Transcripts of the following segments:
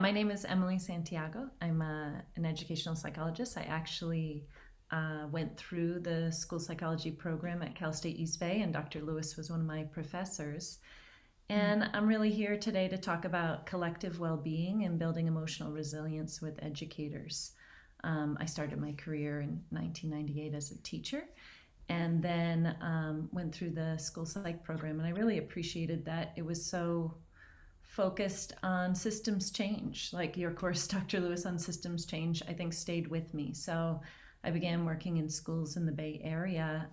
My name is Emily Santiago. I'm an educational psychologist. I actually went through the school psychology program at Cal State East Bay, and Dr. Lewis was one of my professors. And I'm really here today to talk about collective well-being and building emotional resilience with educators. I started my career in 1998 as a teacher, and then went through the school psych program, and I really appreciated that it was so focused on systems change. Like your course, Dr. Lewis, on systems change, I think stayed with me. So I began working in schools in the Bay Area,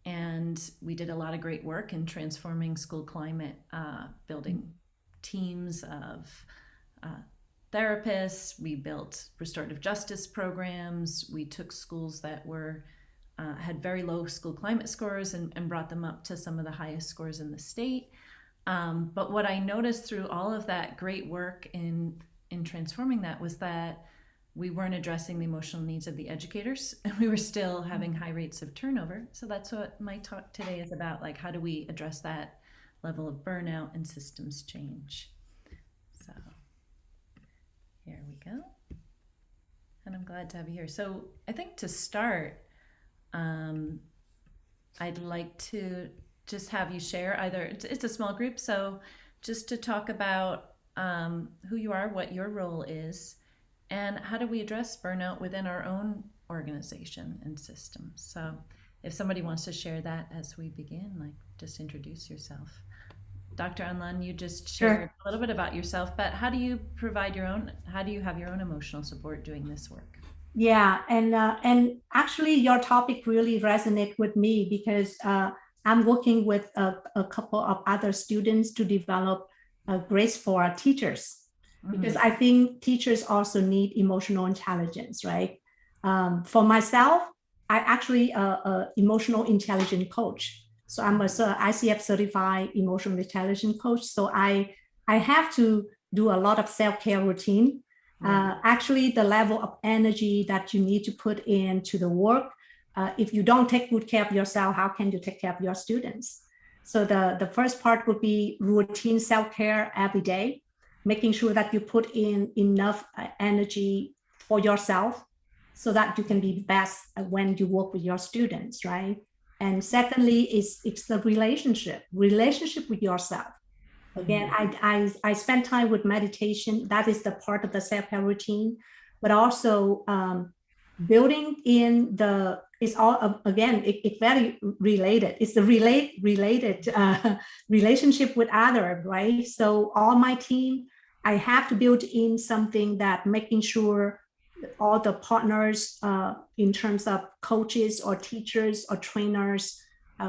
and we did a lot of great work in transforming school climate, building teams of uh, therapists. We built restorative justice programs. We took schools that were had very low school climate scores and brought them up to some of the highest scores in the state. But what I noticed through all of that great work in transforming that was that we weren't addressing the emotional needs of the educators, and we were still having high rates of turnover. So that's what my talk today is about, like how do we address that level of burnout and systems change. So here we go. And I'm glad to have you here. So I think to start, um, I'd like to just have you share either, it's a small group, so just to talk about who you are, what your role is, and how do we address burnout within our own organization and systems. So if somebody wants to share that as we begin, like just introduce yourself. Dr. Anlan, you just shared Sure. a little bit about yourself, but how do you have your own emotional support doing this work? Yeah, and actually, your topic really resonate with me because I'm working with a couple of other students to develop grades for our teachers because Mm-hmm. I think teachers also need emotional intelligence, right? For myself, I actually a emotional intelligence coach. So I'm a ICF certified emotional intelligence coach. So I have to do a lot of self-care routine. Right. Actually, the level of energy that you need to put into the work, if you don't take good care of yourself, how can you take care of your students? So the first part would be routine self-care every day, making sure that you put in enough energy for yourself so that you can be best when you work with your students, right? And secondly, it's the relationship with yourself. Again, Mm-hmm. I spend time with meditation. That is the part of the self-care routine, but also building in the it's all again it's very related. It's the related relationship with other, right? So all my team, I have to build in something that making sure all the partners in terms of coaches or teachers or trainers,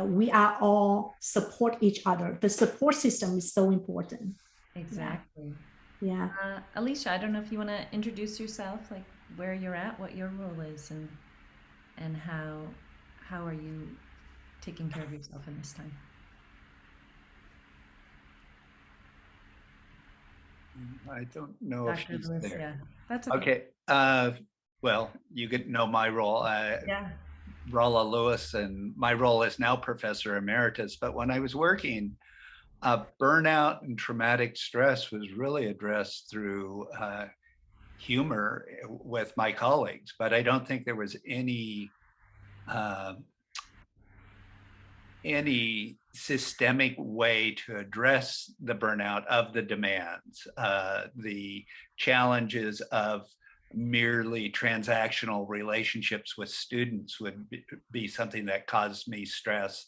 we are all support each other. The support system is so important. Yeah, Exactly. yeah. Alicia, I don't know if you want to introduce yourself, like where you're at, what your role is, and how are you taking care of yourself in this time. I don't know if Dr. she's Lewis, there. yeah, that's okay. Okay. Well, you get to know my role. Yeah. Rolla Lewis, and my role is now professor emeritus. But when I was working, burnout and traumatic stress was really addressed through humor with my colleagues. But I don't think there was uh, any systemic way to address the burnout of the demands, the challenges of merely transactional relationships with students would be something that caused me stress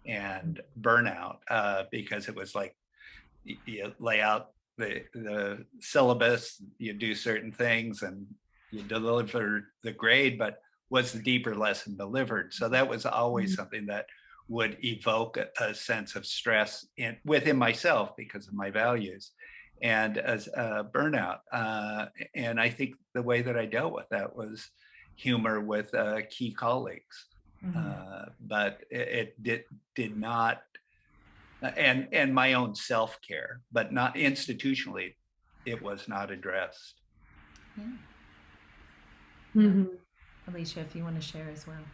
and burnout, because it was like you lay out the syllabus, you do certain things, and you deliver the grade, but was the deeper lesson delivered? So that was always something that would evoke a sense of stress within myself because of my values and as burnout. And I think the way that I dealt with that was humor with key colleagues. Hmm. But did not, and my own self-care, but not institutionally, it was not addressed. Yeah. Yeah. Mhm. Alicia, if you want to share as well.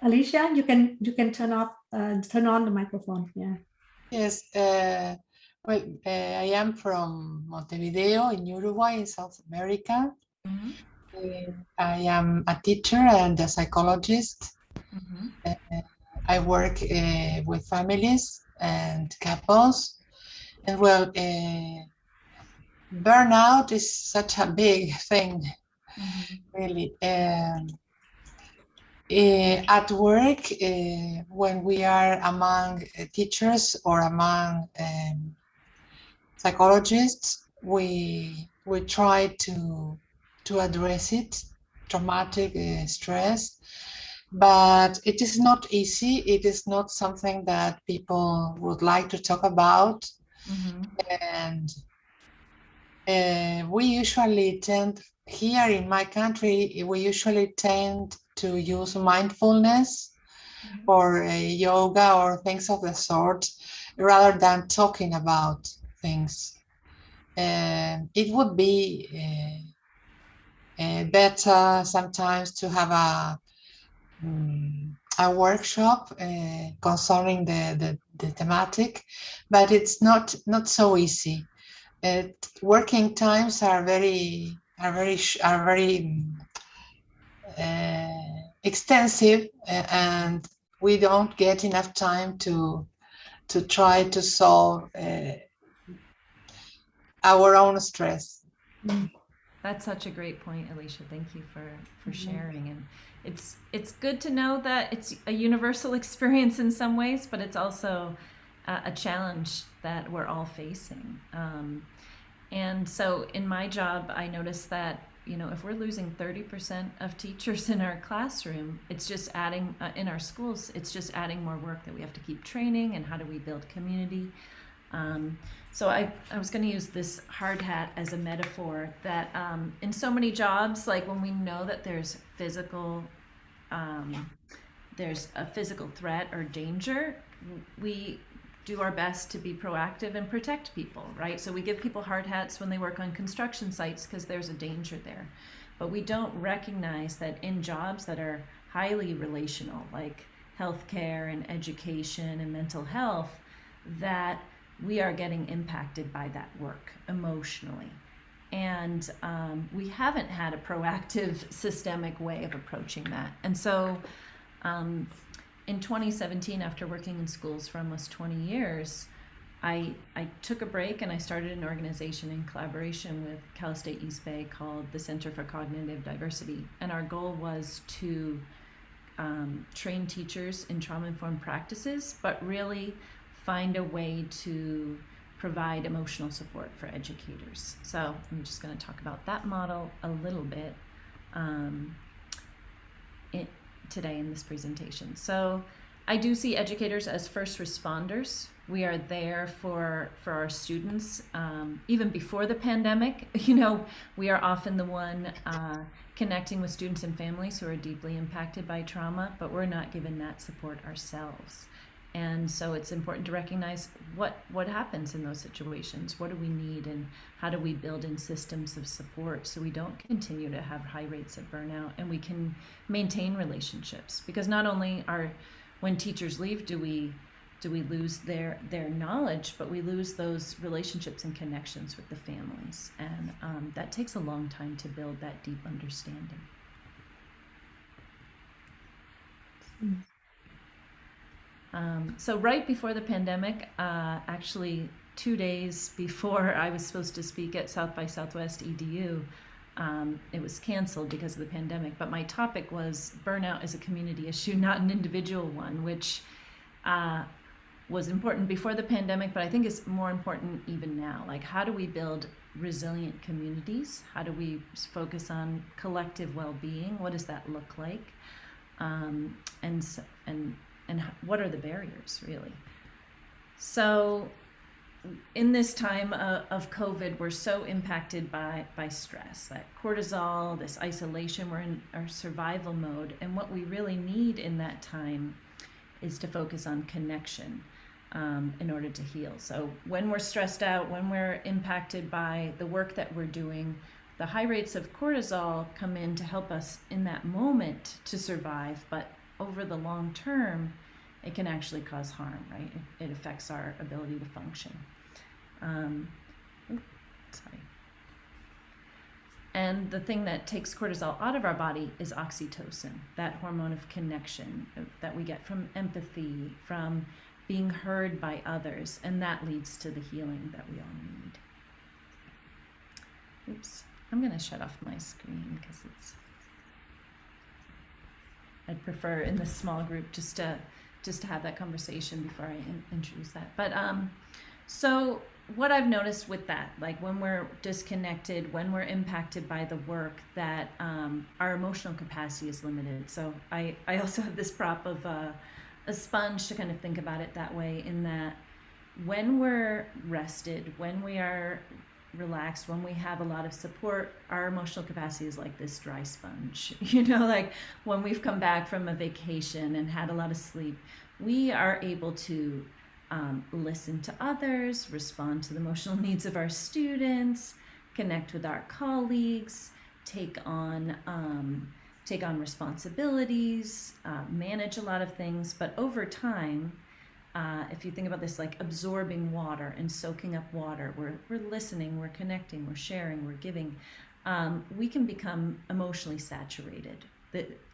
Alicia, you can turn on the microphone. Yeah. Yes, I am from Montevideo in Uruguay, in South America. Mm-hmm. I am a teacher and a psychologist. Mm-hmm. I work with families and couples. And well, burnout is such a big thing, Mm-hmm. really. At work, when we are among teachers or among psychologists, we try to address it, traumatic stress, but it is not easy. It is not something that people would like to talk about, Mm-hmm. and we usually tend here in my country. We usually tend to use mindfulness or yoga or things of the sort, rather than talking about things. It would be better sometimes to have a workshop concerning the thematic, but it's not so easy. Working times are very extensive, and we don't get enough time to try to solve our own stress. That's such a great point, Alicia. Thank you for Mhm. sharing. And it's good to know that it's a universal experience in some ways, but it's also a challenge that we're all facing. And so in my job, I noticed that if we're losing 30% of teachers in our classroom, it's just adding in our schools. It's just adding more work that we have to keep training. And how do we build community? So I was going to use this hard hat as a metaphor that in so many jobs, like when we know that there's a physical threat or danger, we do our best to be proactive and protect people, right? So we give people hard hats when they work on construction sites because there's a danger there. But we don't recognize that in jobs that are highly relational, like healthcare and education and mental health, that we are getting impacted by that work emotionally. And we haven't had a proactive, systemic way of approaching that. And so in 2017, after working in schools for almost 20 years, I took a break and I started an organization in collaboration with Cal State East Bay called the Center for Cognitive Diversity. And our goal was to train teachers in trauma-informed practices, but really find a way to provide emotional support for educators. So I'm just going to talk about that model a little bit today in this presentation. So I do see educators as first responders. We are there for our students. Even before the pandemic, we are often the one connecting with students and families who are deeply impacted by trauma, but we're not given that support ourselves. And so it's important to recognize what happens in those situations. What do we need, and how do we build in systems of support so we don't continue to have high rates of burnout and we can maintain relationships? Because not only when teachers leave do we lose their knowledge, but we lose those relationships and connections with the families, and that takes a long time to build that deep understanding. So right before the pandemic, actually 2 days before I was supposed to speak at South by Southwest EDU, it was canceled because of the pandemic. But my topic was burnout as a community issue, not an individual one, which was important before the pandemic, but I think is more important even now. Like, how do we build resilient communities? How do we focus on collective well-being? What does that look like? And what are the barriers, really? So in this time of COVID, we're so impacted by stress, that cortisol, this isolation. We're in our survival mode. And what we really need in that time is to focus on connection in order to heal. So when we're stressed out, when we're impacted by the work that we're doing, the high rates of cortisol come in to help us in that moment to survive. But over the long term, it can actually cause harm, right? It affects our ability to function. Sorry. And the thing that takes cortisol out of our body is oxytocin, that hormone of connection that we get from empathy, from being heard by others, and that leads to the healing that we all need. Oops, I'm going to shut off my screen because I'd prefer in this small group just to have that conversation before I introduce that. But so what I've noticed with that, like when we're disconnected, when we're impacted by the work, that our emotional capacity is limited. So I also have this prop of a sponge to kind of think about it that way, in that when we're rested, when we are relaxed, when we have a lot of support, our emotional capacity is like this dry sponge. You know, like when we've come back from a vacation and had a lot of sleep, we are able to listen to others, respond to the emotional needs of our students, connect with our colleagues, take on responsibilities, manage a lot of things. But over time, if you think about this like absorbing water and soaking up water, we're listening, we're connecting, we're sharing, we're giving, we can become emotionally saturated.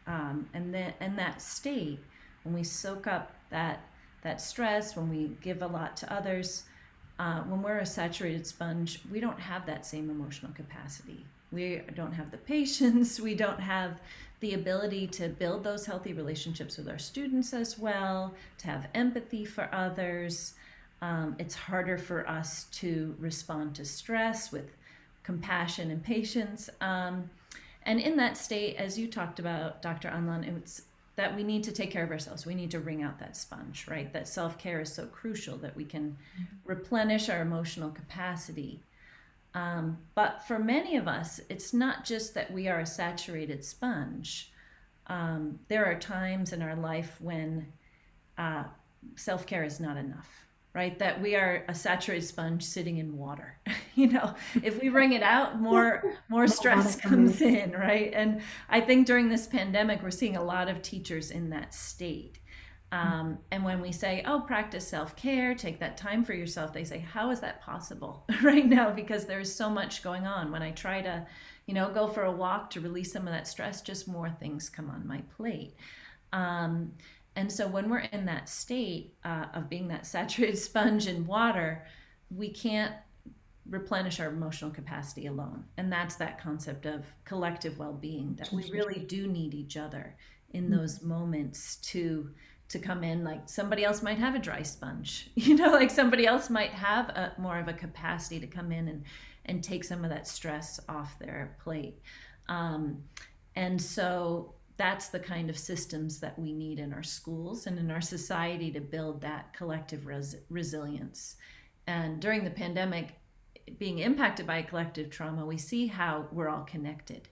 And that state, when we soak up that stress, when we give a lot to others, when we're a saturated sponge, we don't have that same emotional capacity. We don't have the patience, we don't have the ability to build those healthy relationships with our students as well, to have empathy for others. It's harder for us to respond to stress with compassion and patience. And in that state, as you talked about, Dr. Anlan, it's that we need to take care of ourselves. We need to wring out that sponge, right? That self-care is so crucial, that we can replenish our emotional capacity. But for many of us, it's not just that we are a saturated sponge. There are times in our life when self-care is not enough, right? That we are a saturated sponge sitting in water. You know, if we wring it out, more stress comes in, right? And I think during this pandemic, we're seeing a lot of teachers in that state. And when we say, oh, practice self-care, take that time for yourself, they say, how is that possible right now? Because there's so much going on. When I try to, go for a walk to release some of that stress, just more things come on my plate. And so when we're in that state of being that saturated sponge in water, we can't replenish our emotional capacity alone. And that's that concept of collective well-being, that we really do need each other in those moments to come in. Like somebody else might have a dry sponge, like somebody else might have more of a capacity to come in and take some of that stress off their plate. And so that's the kind of systems that we need in our schools and in our society to build that collective resilience. And during the pandemic, being impacted by collective trauma, we see how we're all connected.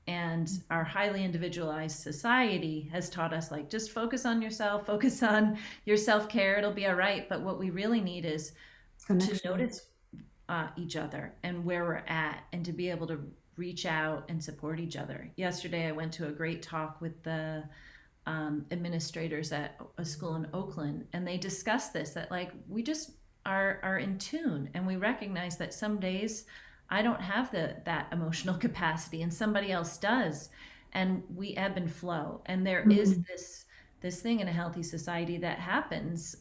And our highly individualized society has taught us, like, just focus on yourself, focus on your self-care, it'll be all right. But what we really need is to notice each other and where we're at, and to be able to reach out and support each other. Yesterday, I went to a great talk with the administrators at a school in Oakland, and they discussed this, that like we just are in tune, and we recognize that some days I don't have that emotional capacity and somebody else does, and we ebb and flow. And there is this thing in a healthy society that happens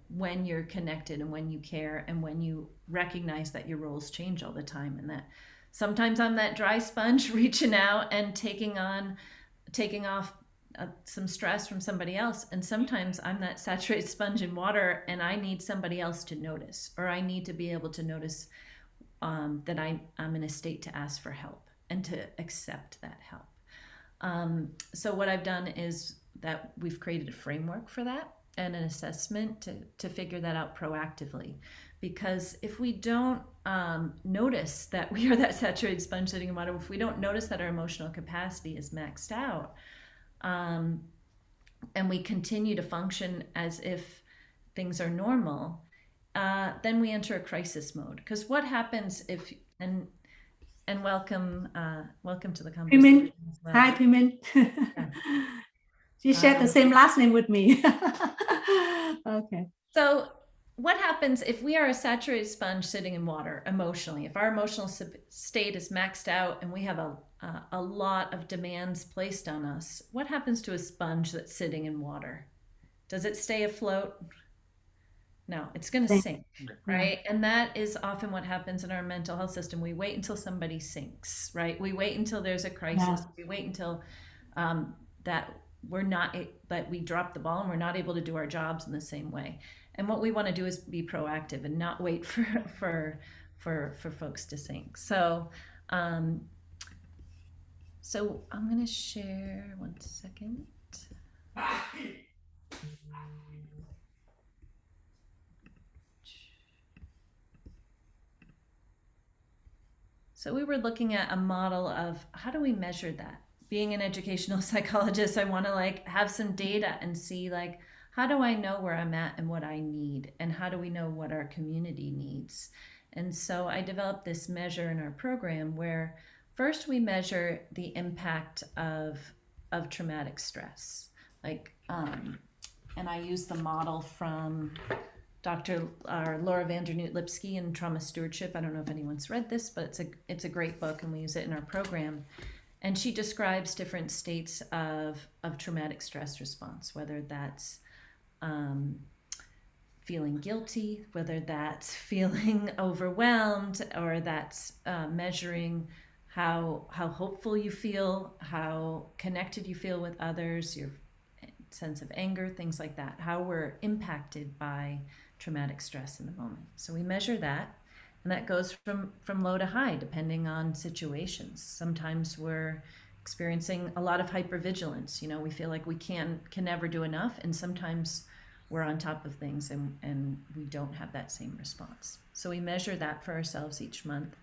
when you're connected and when you care and when you recognize that your roles change all the time, and that sometimes I'm that dry sponge reaching out and taking off some stress from somebody else, and sometimes I'm that saturated sponge in water and I need somebody else to notice, or I need to be able to notice that I'm in a state to ask for help and to accept that help. So what I've done is that we've created a framework for that and an assessment to figure that out proactively. Because if we don't notice that we are that saturated sponge sitting in water, if we don't notice that our emotional capacity is maxed out, and we continue to function as if things are normal, then we enter a crisis mode. Because what happens if, and welcome to the conversation. Pimen. Hi, Pimen. She shared the same last name with me. Okay. So what happens if we are a saturated sponge sitting in water emotionally? If our emotional state is maxed out and we have a lot of demands placed on us, what happens to a sponge that's sitting in water? Does it stay afloat? No, it's going to sink, right? And that is often what happens in our mental health system. We wait until somebody sinks, right? We wait until there's a crisis. Yeah. We wait until that we drop the ball and we're not able to do our jobs in the same way. And what we want to do is be proactive and not wait for folks to sink. So I'm going to share 1 second. So we were looking at a model of how do we measure that? Being an educational psychologist, I want to have some data and see how do I know where I'm at and what I need? And how do we know what our community needs? And so I developed this measure in our program where first we measure the impact of traumatic stress. And I use the model from Dr. Laura Vandernoot-Lipsky in Trauma Stewardship. I don't know if anyone's read this, but it's a great book and we use it in our program. And she describes different states of traumatic stress response, whether that's feeling guilty, whether that's feeling overwhelmed, or that's measuring how hopeful you feel, how connected you feel with others, your sense of anger, things like that, how we're impacted by traumatic stress in the moment. So we measure that, and that goes from low to high depending on situations. Sometimes we're experiencing a lot of hypervigilance. We feel like we can never do enough, and sometimes we're on top of things and we don't have that same response. So we measure that for ourselves each month.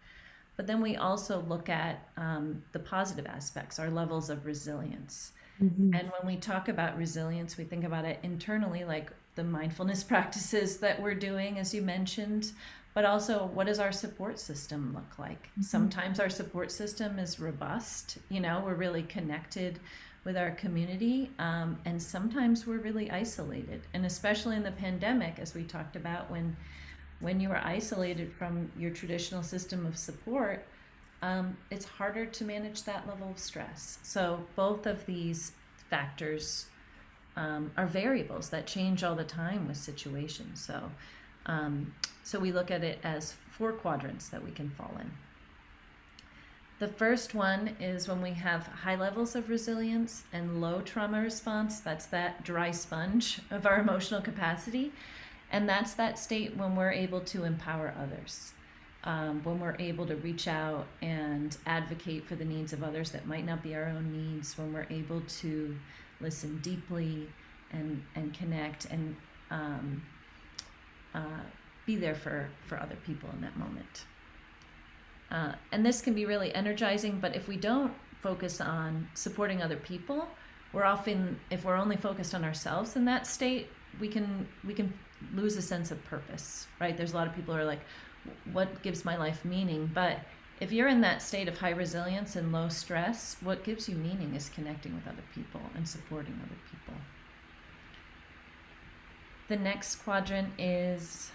But then we also look at the positive aspects, our levels of resilience. Mm-hmm. And when we talk about resilience, we think about it internally, like the mindfulness practices that we're doing, as you mentioned, but also what does our support system look like? Mm-hmm. Sometimes our support system is robust, we're really connected with our community, and sometimes we're really isolated. And especially in the pandemic, as we talked about, when you are isolated from your traditional system of support, it's harder to manage that level of stress. So both of these factors are variables that change all the time with situations. So we look at it as 4 quadrants that we can fall in. The first one is when we have high levels of resilience and low trauma response. That's that dry sponge of our emotional capacity. And that's that state when we're able to empower others. When we're able to reach out and advocate for the needs of others that might not be our own needs, when we're able to listen deeply and connect and be there for other people in that moment. And this can be really energizing, but if we don't focus on supporting other people, if we're only focused on ourselves in that state, we can lose a sense of purpose, right? There's a lot of people who are like, what gives my life meaning? But if you're in that state of high resilience and low stress, what gives you meaning is connecting with other people and supporting other people. The next quadrant is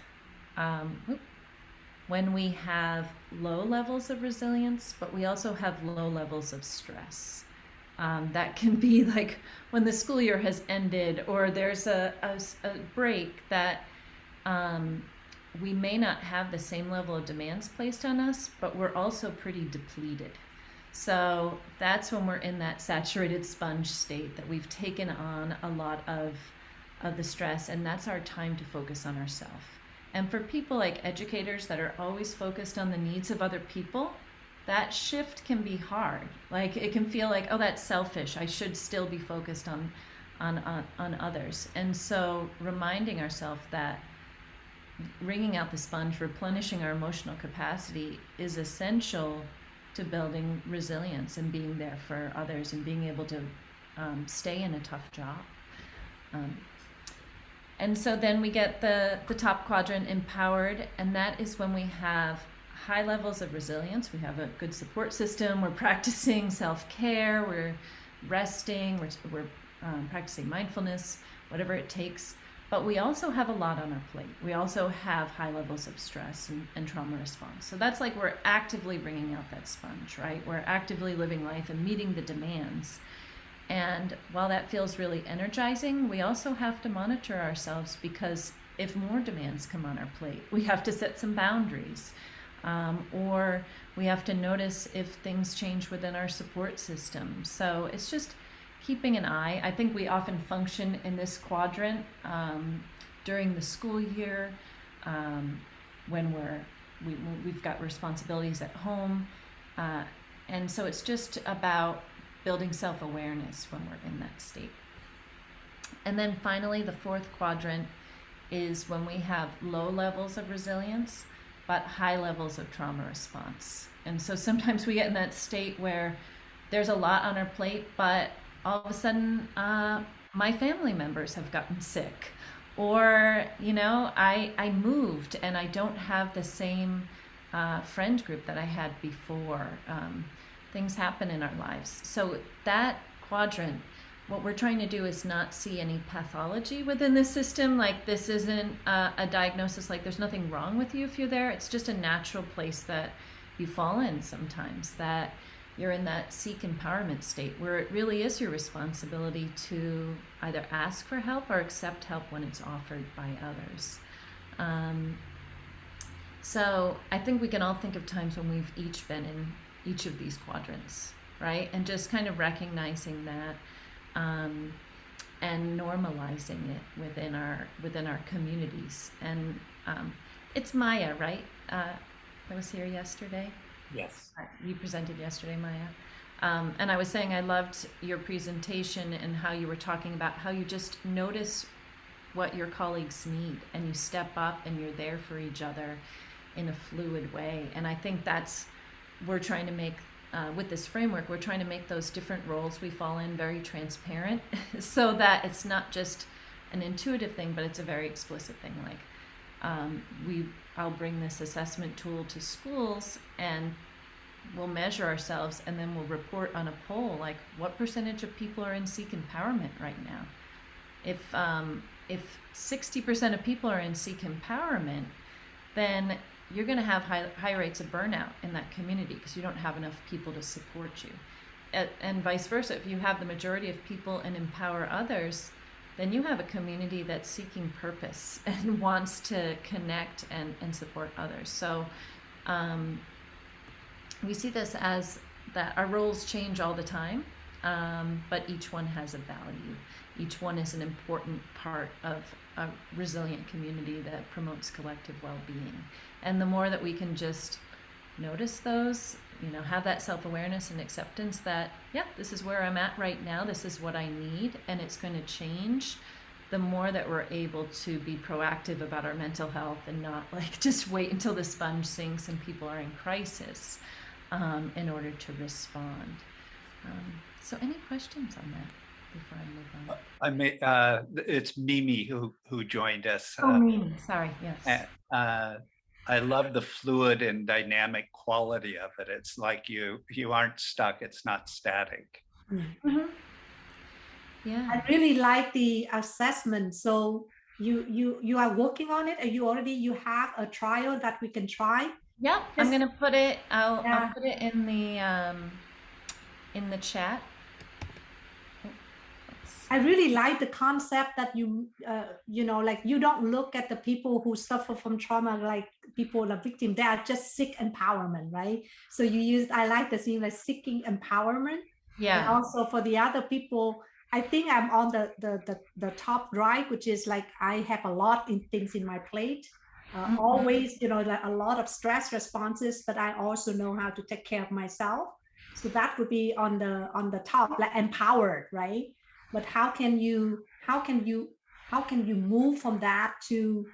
when we have low levels of resilience, but we also have low levels of stress. That can be like when the school year has ended, or there's a break that we may not have the same level of demands placed on us, but we're also pretty depleted. So that's when we're in that saturated sponge state, that we've taken on a lot of the stress, and that's our time to focus on ourselves. And for people like educators that are always focused on the needs of other people, that shift can be hard. It can feel like, oh, that's selfish. I should still be focused on others. And so reminding ourselves that wringing out the sponge, replenishing our emotional capacity is essential to building resilience and being there for others and being able to stay in a tough job. And so then we get the top quadrant, empowered, and that is when we have high levels of resilience. We have a good support system. We're practicing self-care. We're resting. We're practicing mindfulness, whatever it takes. But we also have a lot on our plate. We also have high levels of stress and trauma response. So that's like we're actively bringing out that sponge, right? We're actively living life and meeting the demands. And while that feels really energizing, we also have to monitor ourselves, because if more demands come on our plate, we have to set some boundaries. Or we have to notice if things change within our support system. So it's just keeping an eye. I think we often function in this quadrant during the school year, when we've got responsibilities at home, and so it's just about building self-awareness when we're in that state. And then finally, the fourth quadrant is when we have low levels of resilience but high levels of trauma response. And so sometimes we get in that state where there's a lot on our plate, but all of a sudden my family members have gotten sick, or I moved and I don't have the same friend group that I had before. Things happen in our lives. So that quadrant, what we're trying to do is not see any pathology within the system. Like, this isn't a diagnosis, like there's nothing wrong with you if you're there. It's just a natural place that you fall in sometimes, that you're in that seek empowerment state where it really is your responsibility to either ask for help or accept help when it's offered by others. So I think we can all think of times when we've each been in each of these quadrants, right? And just kind of recognizing that and normalizing it within our communities. And it's Maya, right? That was here yesterday. Yes. You presented yesterday, Maya. And I was saying I loved your presentation and how you were talking about how you just notice what your colleagues need and you step up and you're there for each other in a fluid way. And I think we're trying to make, with this framework, we're trying to make those different roles we fall in very transparent so that it's not just an intuitive thing, but it's a very explicit thing. Like, I'll bring this assessment tool to schools and we'll measure ourselves, and then we'll report on a poll, like, what percentage of people are in seek empowerment right now? If 60% of people are in seek empowerment, then you're going to have high rates of burnout in that community because you don't have enough people to support you. And vice versa, if you have the majority of people and empower others, then you have a community that's seeking purpose and wants to connect and support others. So we see this as that our roles change all the time, but each one has a value. Each one is an important part of a resilient community that promotes collective well-being. And the more that we can just notice those, have that self-awareness and acceptance that, yeah, this is where I'm at right now, this is what I need, and it's going to change, the more that we're able to be proactive about our mental health and not like just wait until the sponge sinks and people are in crisis in order to respond. So any questions on that before I move on? It's Mimi who joined us. Mimi, sorry, yes. I love the fluid and dynamic quality of it. It's like you aren't stuck. It's not static. Mm-hmm. Yeah. I really like the assessment. So you are working on it, and you have a trial that we can try. Yeah, I'm gonna put it. I'll put it in the chat. I really like the concept that you like, you don't look at the people who suffer from trauma like people are victims. They are just seek empowerment, right? So I like the thing like seeking empowerment. Yeah. And also for the other people, I think I'm on the top right, which is like I have a lot of things in my plate. Always, like a lot of stress responses, but I also know how to take care of myself. So that would be on the top, like empowered, right? But how can you move from that to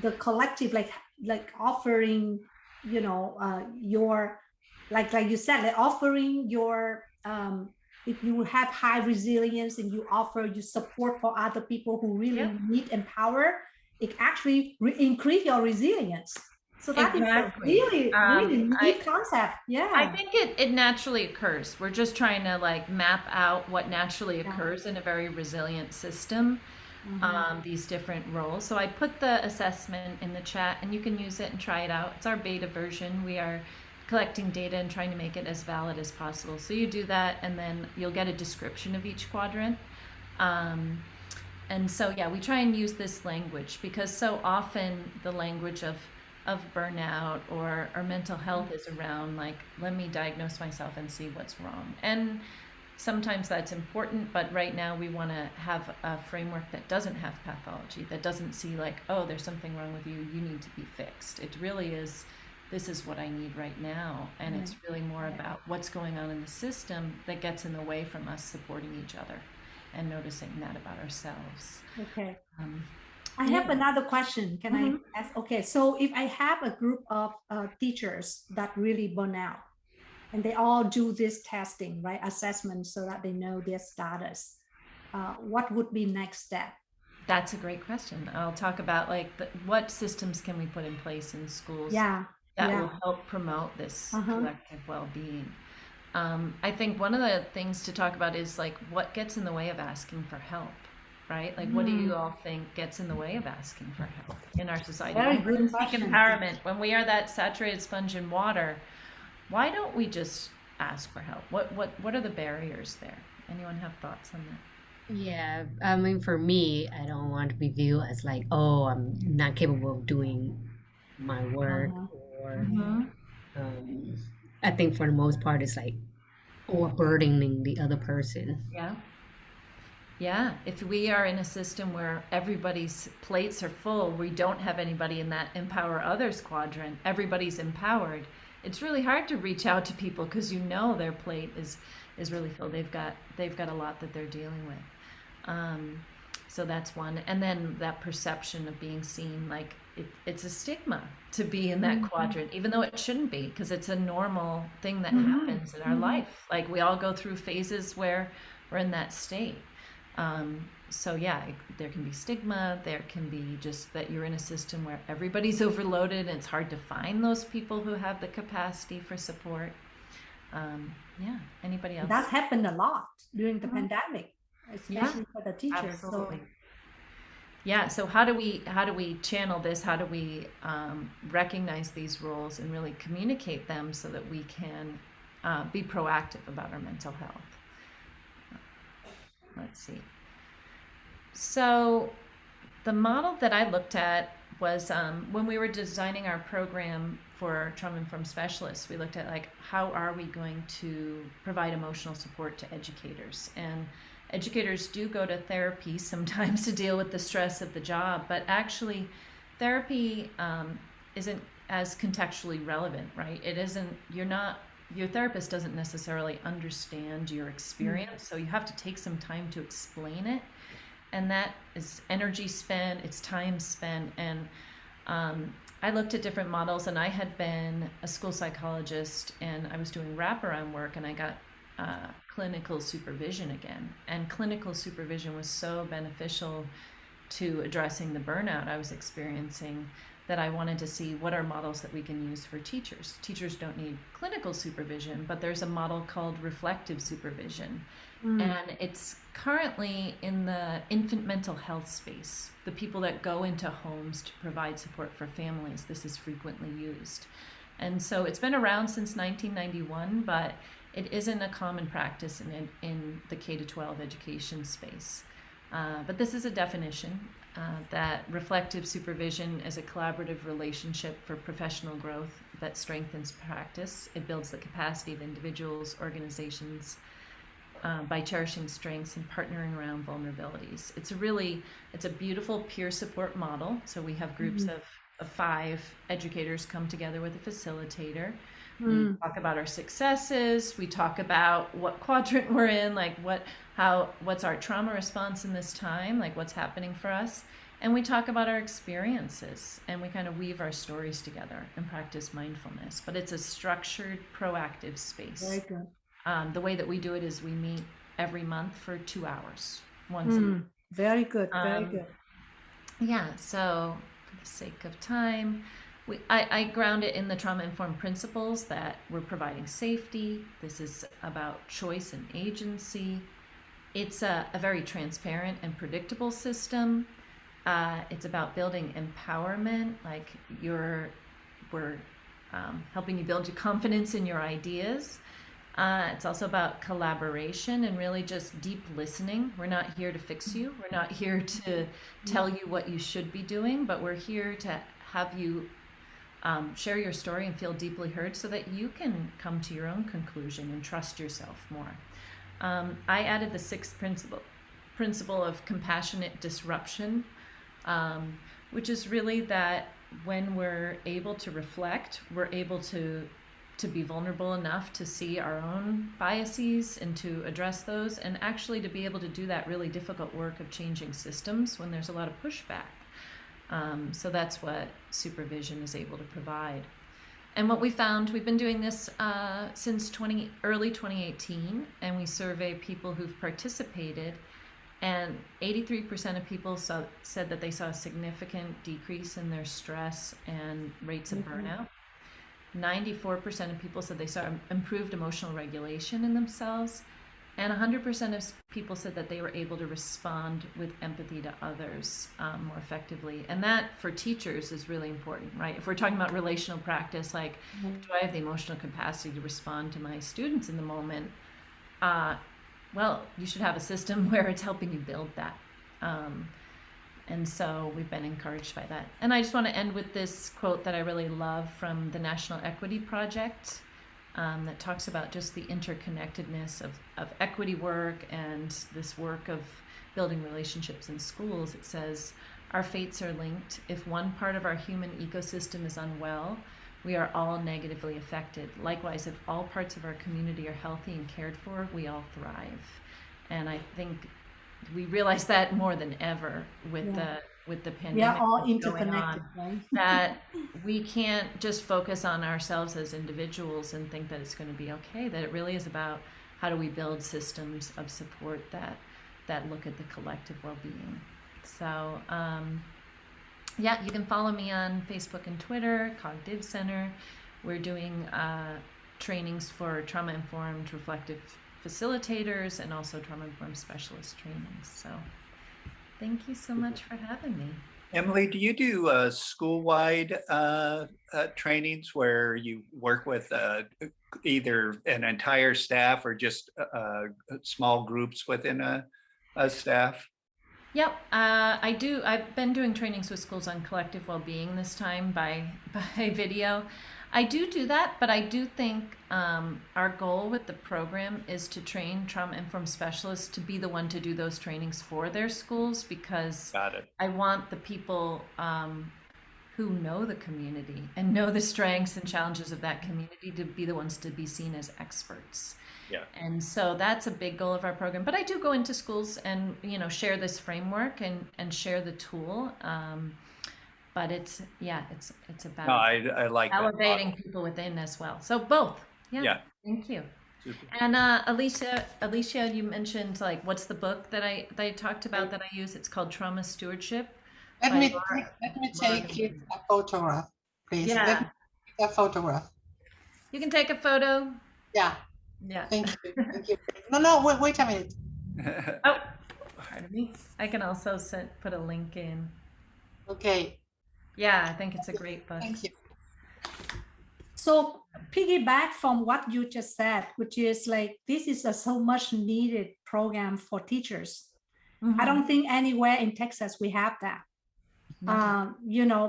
the collective, like offering, your, like you said, like offering your, if you have high resilience and you offer you support for other people who really need empower, it actually increase your resilience. So that is a Exactly. really, really neat concept. I Yeah. think it naturally occurs. We're just trying to like map out what naturally Yeah. occurs in a very resilient system, these different roles. So I put the assessment in the chat and you can use it and try it out. It's our beta version. We are collecting data and trying to make it as valid as possible. So you do that and then you'll get a description of each quadrant. And so, yeah, we try and use this language because so often the language of burnout or mental health is around like, let me diagnose myself and see what's wrong. And sometimes that's important, but right now we want to have a framework that doesn't have pathology, that doesn't see like, oh, there's something wrong with you, you need to be fixed. It really is, this is what I need right now. And it's really more about what's going on in the system that gets in the way from us supporting each other and noticing that about ourselves. Okay. I have Yeah. another question. Can I ask? Okay, so if I have a group of teachers that really burn out and they all do this testing, right, assessment so that they know their status, what would be next step? That's a great question. I'll talk about like what systems can we put in place in schools Yeah. that will help promote this collective well-being. I think one of the things to talk about is like what gets in the way of asking for help, right? Like what do you all think gets in the way of asking for help in our society? Very When we're good in seek question. empowerment, when we are that saturated sponge in water, why don't we just ask for help? What are the barriers there? Anyone have thoughts on that? Yeah, I mean, for me, I don't want to be viewed as like, oh, I'm not capable of doing my work, or I think for the most part, it's like overburdening the other person. Yeah. Yeah, if we are in a system where everybody's plates are full, we don't have anybody in that empower others quadrant, everybody's empowered. It's really hard to reach out to people because you know their plate is really full. They've got a lot that they're dealing with. So that's one. And then that perception of being seen, like it's a stigma to be in that quadrant, even though it shouldn't be, because it's a normal thing that happens in our life. Like we all go through phases where we're in that state. So yeah, there can be stigma, there can be just that you're in a system where everybody's overloaded and it's hard to find those people who have the capacity for support. Yeah, anybody else? That happened a lot during the pandemic, especially for the teachers. Absolutely. So yeah, so how do we channel this? How do we recognize these roles and really communicate them so that we can be proactive about our mental health? Let's see. So the model that I looked at was when we were designing our program for trauma-informed specialists, we looked at like, how are we going to provide emotional support to educators? And educators do go to therapy sometimes to deal with the stress of the job, but actually therapy isn't as contextually relevant, right? It isn't, your therapist doesn't necessarily understand your experience, so you have to take some time to explain it. And that is energy spent, it's time spent. And I looked at different models, and I had been a school psychologist and I was doing wraparound work, and I got clinical supervision again. And clinical supervision was so beneficial to addressing the burnout I was experiencing that I wanted to see what are models that we can use for teachers. Teachers don't need clinical supervision, but there's a model called reflective supervision. And it's currently in the infant mental health space. The people that go into homes to provide support for families, this is frequently used. And so it's been around since 1991, but it isn't a common practice in the K-12 education space. But this is a definition that reflective supervision is a collaborative relationship for professional growth that strengthens practice. It builds the capacity of individuals, organizations, by cherishing strengths and partnering around vulnerabilities. It's a beautiful peer support model. So we have groups of 5 educators come together with a facilitator. We talk about our successes. We talk about what quadrant we're in, like what's our trauma response in this time, like what's happening for us. And we talk about our experiences, and we kind of weave our stories together and practice mindfulness. But it's a structured, proactive space. Very good. The way that we do it is we meet every month for 2 hours, once a month. Very good. Very good. Yeah, so for the sake of time, I ground it in the trauma-informed principles that we're providing safety. This is about choice and agency. It's a very transparent and predictable system. It's about building empowerment, like we're helping you build your confidence in your ideas. It's also about collaboration and really just deep listening. We're not here to fix you. We're not here to tell you what you should be doing, but we're here to have you share your story and feel deeply heard so that you can come to your own conclusion and trust yourself more. I added the sixth principle of compassionate disruption, which is really that when we're able to reflect, we're able to be vulnerable enough to see our own biases and to address those, and actually to be able to do that really difficult work of changing systems when there's a lot of pushback. So that's what supervision is able to provide. And what we found, we've been doing this since early 2018, and we survey people who've participated, and 83% of people said that they saw a significant decrease in their stress and rates of burnout. 94% of people said they saw improved emotional regulation in themselves, and 100% of people said that they were able to respond with empathy to others more effectively. And that for teachers is really important, right? If we're talking about relational practice, like, do I have the emotional capacity to respond to my students in the moment? Well, you should have a system where it's helping you build that. And so we've been encouraged by that. And I just want to end with this quote that I really love from the National Equity Project that talks about just the interconnectedness of equity work and this work of building relationships in schools. It says, our fates are linked. If one part of our human ecosystem is unwell, we are all negatively affected. Likewise, if all parts of our community are healthy and cared for, we all thrive. And I think we realize that more than ever with the pandemic. We are all interconnected, right? That we can't just focus on ourselves as individuals and think that it's going to be okay. That it really is about how do we build systems of support that look at the collective well-being. So yeah, you can follow me on Facebook and Twitter, Cogdiv Center. We're doing trainings for trauma-informed reflective facilitators and also trauma-informed specialist trainings. So thank you so much for having me. Emily, do you do school-wide trainings where you work with either an entire staff or just small groups within a staff? Yep, I do. I've been doing trainings with schools on collective well-being this time by video. I do that, but I do think our goal with the program is to train trauma-informed specialists to be the one to do those trainings for their schools, because I want the people who know the community and know the strengths and challenges of that community to be the ones to be seen as experts. Yeah. And so that's a big goal of our program. But I do go into schools and share this framework and share the tool. But it's about I like elevating people within as well. So both. Yeah. Thank you. Super. And Alicia, you mentioned what's the book that I talked about that I use? It's called Trauma Stewardship. Let me take a photograph, please. Yeah. Let me take a photograph. You can take a photo. Yeah. Yeah. Thank you. Thank you. No, wait a minute. Oh, pardon me. I can also put a link in. Okay. Yeah, I think it's a great book. Thank you. So piggyback from what you just said, which is this is a so much needed program for teachers. I don't think anywhere in Texas we have that.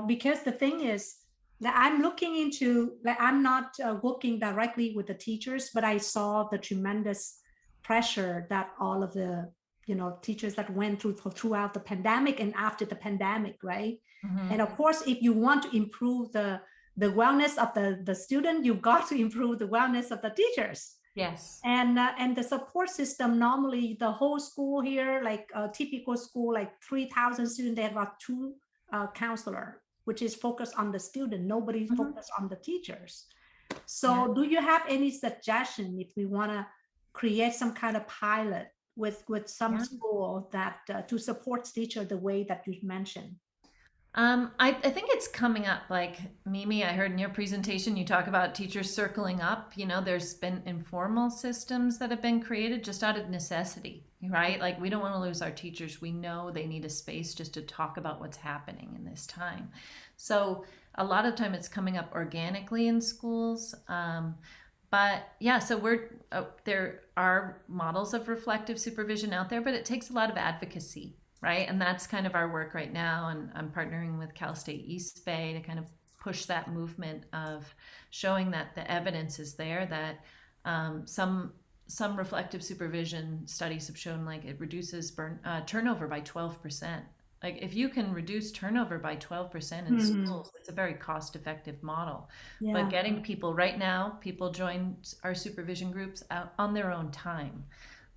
Because the thing is that I'm looking into, I'm not working directly with the teachers, but I saw the tremendous pressure that all of the teachers that went throughout the pandemic and after the pandemic, right? And of course, if you want to improve the wellness of the student, you've got to improve the wellness of the teachers. Yes. And the support system, normally the whole school here, a typical school, 3,000 students, they have about 2 counselor, which is focused on the student. Nobody's focused on the teachers. So do you have any suggestion if we want to create some kind of pilot with some school that to support teacher the way that you mentioned? I think it's coming up. Like Mimi, I heard in your presentation you talk about teachers circling up. You know, there's been informal systems that have been created just out of necessity, right? Like we don't want to lose our teachers. We know they need a space just to talk about what's happening in this time. So a lot of time it's coming up organically in schools. But yeah, so there are models of reflective supervision out there, but it takes a lot of advocacy, right? And that's kind of our work right now. And I'm partnering with Cal State East Bay to kind of push that movement of showing that the evidence is there that some reflective supervision studies have shown like it reduces turnover by 12%. Like if you can reduce turnover by 12% in schools, it's a very cost-effective model. But Yeah. getting people right now, people join our supervision groups out on their own time,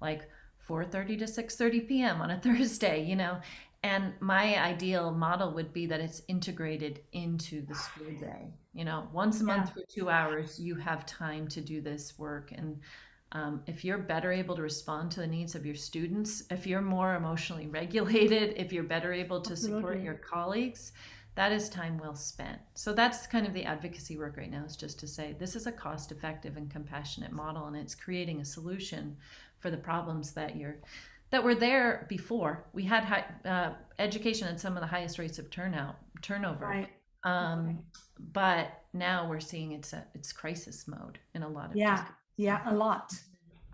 like 4:30 to 6:30 p.m. on a Thursday, you know. And my ideal model would be that it's integrated into the school day. You know, once a month for 2 hours, you have time to do this work. And if you're better able to respond to the needs of your students, if you're more emotionally regulated, if you're better able to support your colleagues, that is time well spent. So that's kind of the advocacy work right now, is just to say this is a cost-effective and compassionate model, and it's creating a solution for the problems that were there before. We had education at some of the highest rates of turnover. Right. But now we're seeing it's crisis mode in a lot of Yeah, a lot.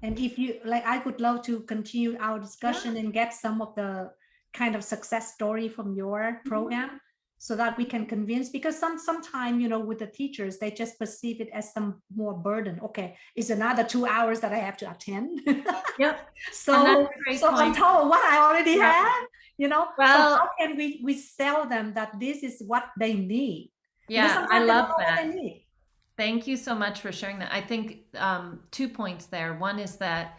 And if you like, I would love to continue our discussion and get some of the kind of success story from your program so that we can convince, because sometimes, you know, with the teachers, they just perceive it as some more burden. Okay, it's another 2 hours that I have to attend. Yep. So on top of what I already have, you know, well, so how can we sell them that this is what they need? Yeah, I love that. They Thank you so much for sharing that. I think 2 points there. One is that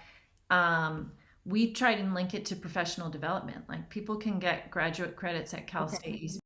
we try and link it to professional development. Like people can get graduate credits at Cal State East